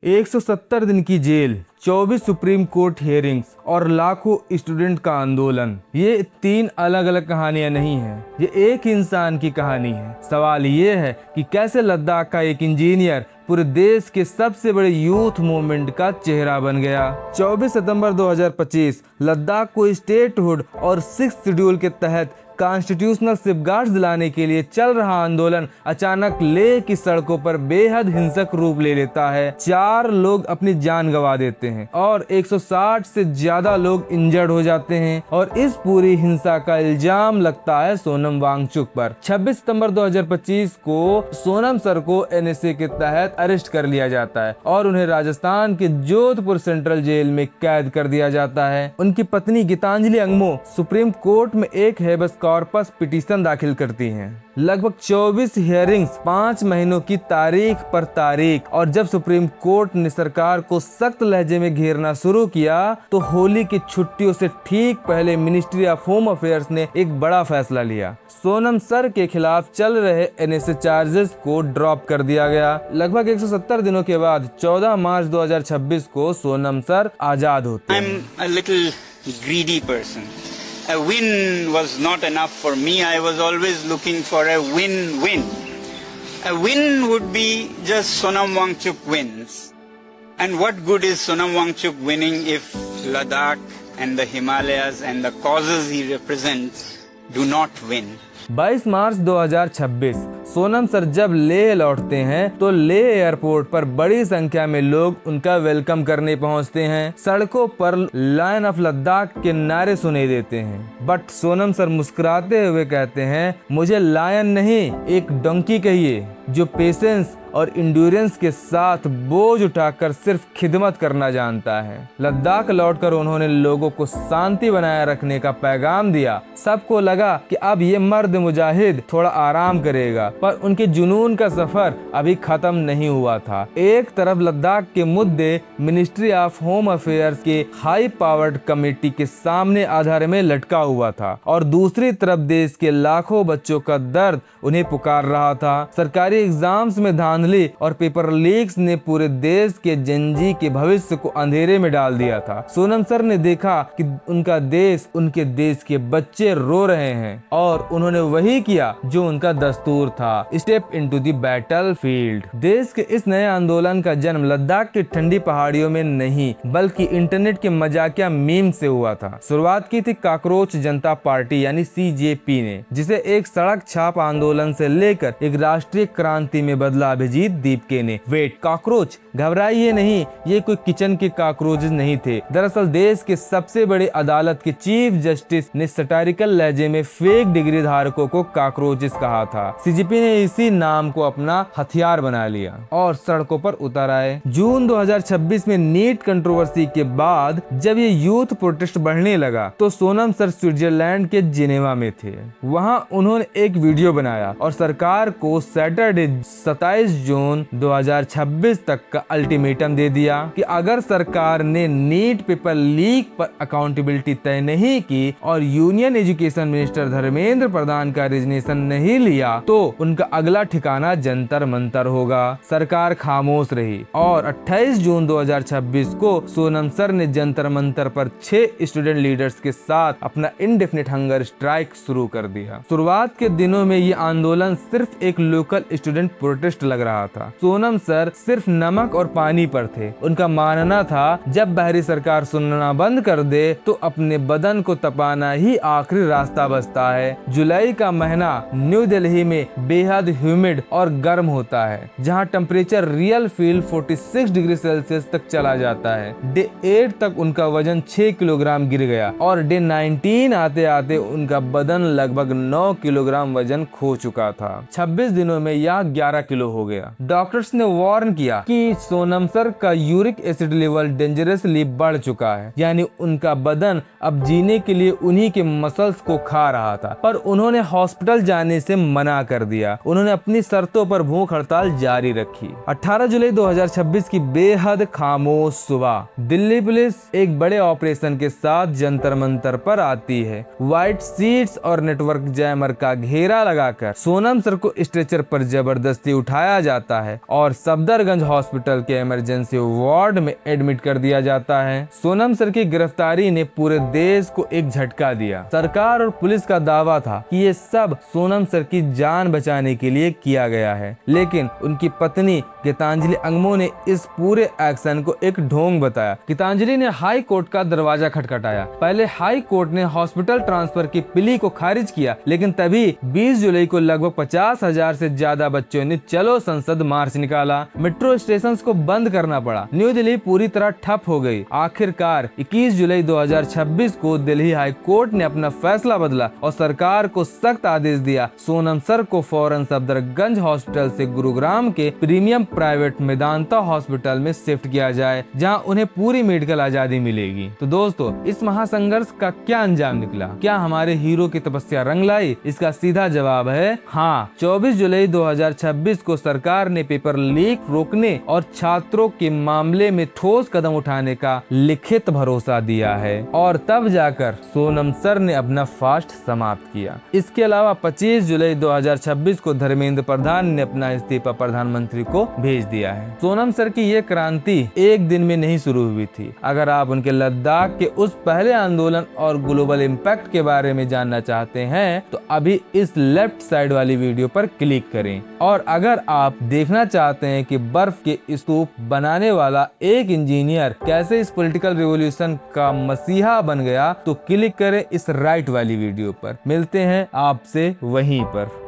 170 दिन की jail, 24 supreme court hearings और लाखों स्टूडेंट का आंदोलन। ये 3 अलग अलग कहानियां नहीं हैं, ये एक इंसान की कहानी है। सवाल ये है कि कैसे लद्दाख का एक इंजीनियर पूरे देश के सबसे बड़े यूथ मूवमेंट का चेहरा बन गया। 24 सितंबर 2025 लद्दाख को स्टेटहुड और 6th शेड्यूल के तहत कॉन्स्टिट्यूशनल सेफगार्ड्स दिलाने के लिए चल रहा आंदोलन अचानक लेह की सड़कों पर बेहद हिंसक रूप ले लेता है। 4 लोग अपनी जान गंवा देते हैं और 160 से ज्यादा लोग इंजर्ड हो जाते हैं और इस पूरी हिंसा का इल्जाम लगता है सोनम वांगचुक पर। 26 सितंबर 2025 को सोनम सर को एनएसए के तहत अरेस्ट कर लिया जाता है और उन्हें राजस्थान के जोधपुर सेंट्रल जेल में कैद कर दिया जाता है। उनकी पत्नी गीतांजलि अंगमो सुप्रीम कोर्ट में एक हेबस कॉर्पस पिटीशन दाखिल करती हैं। लगभग 24 हियरिंग्स, 5 महीनों की तारीख पर तारीख, और जब सुप्रीम कोर्ट ने सरकार को सख्त लहजे में घेरना शुरू किया तो होली की छुट्टियों से ठीक पहले मिनिस्ट्री ऑफ होम अफेयर्स ने एक बड़ा फैसला लिया। सोनम सर के खिलाफ चल रहे एनएसए चार्जेस को ड्रॉप कर दिया गया। लगभग 170 दिनों के बाद 14 मार्च 2026 को सोनम सर आजाद होते हैं। A win was not enough for me. I was always looking for a win-win. A win would be just Sonam Wangchuk wins. And what good is Sonam Wangchuk winning if Ladakh and the Himalayas and the causes he represents do not win? 22 March 2026 Sonam sir जब लेह लौटते हैं तो Leh airport पर बड़ी संख्या में लोग उनका वेलकम करने पहुंचते हैं। सड़कों पर लायन ऑफ लद्दाख के नारे सुनाई देते हैं, बट सोनम सर मुस्कुराते हुए कहते हैं, मुझे लायन नहीं, एक डोंकी कहिए, जो पेशेंस और इंड्योरेंस के साथ बोझ उठाकर सिर्फ खिदमत करना जानता है। लद्दाख लौटकर उन्होंने लोगों को शांति बनाए रखने का पैगाम दिया। सबको लगा कि अब ये मर्द मुजाहिद थोड़ा आराम करेगा, पर उनके जुनून का सफर अभी खत्म नहीं हुआ था। एक तरफ लद्दाख के मुद्दे मिनिस्ट्री ऑफ होम अफेयर्स के हाई पावर्ड कमेटी के सामने आधार में लटका हुआ था और दूसरी तरफ देश के लाखों बच्चों का दर्द उन्हें पुकार रहा था। सरकारी एग्जाम्स में धांधली और पेपर लीक्स ने पूरे देश के जनजी के भविष्य को अंधेरे में डाल दिया था। सोनम सर ने देखा कि उनका देश, उनके देश के बच्चे रो रहे हैं और उन्होंने वही किया जो उनका दस्तूर था, स्टेप इनटू द बैटलफील्ड। देश के इस नए आंदोलन का जन्म लद्दाख की ठंडी पहाड़ियों में नहीं बल्कि इंटरनेट के मजाकिया मीम से हुआ था। शुरुआत की थी काकरोच जनता पार्टी यानी सीजेपी ने, जिसे एक सड़क छाप आंदोलन से लेकर एक राष्ट्रीय क्रांति में बदला अभिजीत दीपके ने। Wait, cockroach? घबराइए नहीं, ये कोई किचन के कॉकरोचेस नहीं थे। दरअसल देश के सबसे बड़े अदालत के चीफ जस्टिस ने सटारिकल लहजे में फेक डिग्री धारकों को कॉकरोचेस कहा था। सीजेपी ने इसी नाम को अपना हथियार बना लिया और सड़कों पर उतर आए। जून 2026 में नीट कंट्रोवर्सी के बाद जब ये यूथ प्रोटेस्ट बढ़ने लगा तो सोनम सर स्विट्जरलैंड के जिनेवा में थे। वहां उन्होंने एक वीडियो बनाया और सरकार को सैटरडे 27 जून 2026 तक का अल्टीमेटम दे दिया कि अगर सरकार ने नीट पेपर लीक पर अकाउंटेबिलिटी तय नहीं की और union education minister Dharmendra Pradhan का रिजनेशन नहीं लिया तो उनका अगला ठिकाना जंतर मंतर होगा। सरकार खामोश रही और 28 जून 2026 को सोनम सर ने जंतर मंतर पर 6 स्टूडेंट लीडर्स के साथ अपना इंडेफिनिट हंगर स्ट्राइक शुरू कर दिया। शुरुआत के दिनों में ये आंदोलन सिर्फ एक लोकल स्टूडेंट प्रोटेस्ट लग रहा था। सोनम सर सिर्फ नमक और पानी पर थे। उनका मानना था जब बाहरी सरकार सुनना बंद कर दे तो अपने बदन को तपाना ही आखिरी रास्ता बचता है। जुलाई का महीना न्यू दिल्ली में बेहद ह्यूमिड और गर्म होता है, जहां temperature real feel 46 degree Celsius तक चला जाता है। डे 8 तक उनका वजन 6 किलोग्राम गिर गया और डे 19 आते आते उनका बदन लगभग 9 किलोग्राम वजन खो चुका था। 26 दिनों में यह 11 किलो हो गया। डॉक्टर्स ने वार्न किया कि सोनम सर का यूरिक एसिड लेवल डेंजरसली बढ़ चुका है, यानी उनका बदन अब जीने के लिए उन्हीं के मसल्स को खा रहा था, पर उन्होंने हॉस्पिटल जाने से मना कर दिया। किया, उन्होंने अपनी शर्तों पर भूख हड़ताल जारी रखी। 18 जुलाई 2026 की बेहद खामोश सुबह दिल्ली पुलिस एक बड़े ऑपरेशन के साथ जंतर मंतर पर आती है। व्हाइट सीट्स और नेटवर्क जैमर का घेरा लगाकर सोनम सर को स्ट्रेचर पर जबरदस्ती उठाया जाता है और सफदरगंज हॉस्पिटल के इमरजेंसी वार्ड में एडमिट कर दिया जाता है। सोनम सर की गिरफ्तारी ने पूरे देश को एक झटका दिया। सरकार और पुलिस का दावा था कि ये सब सोनम सर की जान बचाने के लिए किया गया है, लेकिन उनकी पत्नी गीतांजलि अंगमो ने इस पूरे एक्शन को एक ढोंग बताया। गीतांजलि ने हाई कोर्ट का दरवाजा खटखटाया। पहले हाई कोर्ट ने हॉस्पिटल ट्रांसफर की प्ली को खारिज किया, लेकिन तभी 20 जुलाई को लगभग 50,000 से ज्यादा बच्चों ने चलो संसद मार्च निकाला। मेट्रो स्टेशंस को बंद करना पड़ा। न्यू दिल्ली पूरी तरह ठप हो गई। आखिरकार 21 जुलाई 2026 को दिल्ली हाई कोर्ट ने अपना फैसला बदला और सरकार को सख्त आदेश दिया सोनम सर को फौरन सफदरगंज हॉस्पिटल से गुरुग्राम के प्रीमियम प्राइवेट मेदांता हॉस्पिटल में शिफ्ट किया जाए, जहां उन्हें पूरी मेडिकल आजादी मिलेगी। तो दोस्तों, इस महासंघर्ष का क्या अंजाम निकला? क्या हमारे हीरो की तपस्या रंग लाई? इसका सीधा जवाब है हाँ। 24 जुलाई 2026 को सरकार ने पेपर लीक रोकने और छात्रों के मामले में ठोस कदम उठाने का लिखित भरोसा दिया है और तब जाकर सोनम सर ने अपना फास्ट समाप्त किया। इसके अलावा 25 जुलाई 2026 को धर्मेंद्र प्रधान ने अपना इस्तीफा प्रधानमंत्री को भेज दिया है। सोनम सर की ये क्रांति एक दिन में नहीं शुरू हुई थी। अगर आप उनके लद्दाख के उस पहले आंदोलन और ग्लोबल इम्पैक्ट के बारे में जानना चाहते हैं तो अभी इस लेफ्ट साइड वाली वीडियो पर क्लिक करें। और अगर आप देखना चाहते हैं कि बर्फ के स्तूप बनाने वाला एक इंजीनियर कैसे इस पॉलिटिकल रिवॉल्यूशन का मसीहा बन गया तो क्लिक करें इस राइट वाली वीडियो पर। मिलते हैं आपसे वहीं पर।